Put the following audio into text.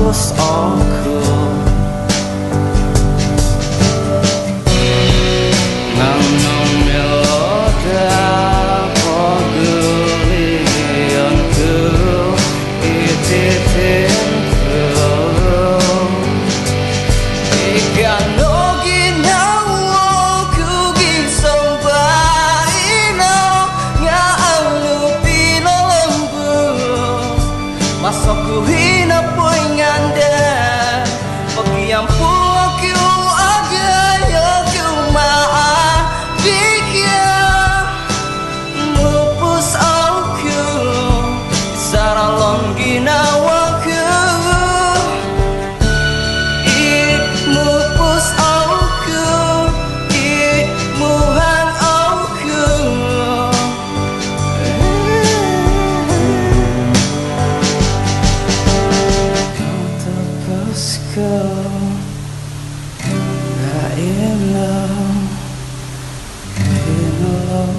mupus aku nganong meloda pagelianku ititinku ikan nogi nawo kugi sombaino ngaalu pino lembu masokku hina poinganda pagiam puaku agaya kumaa bikia mupus aku saralon ginawaku it mupus aku it muhang aku Kau tak enak, enak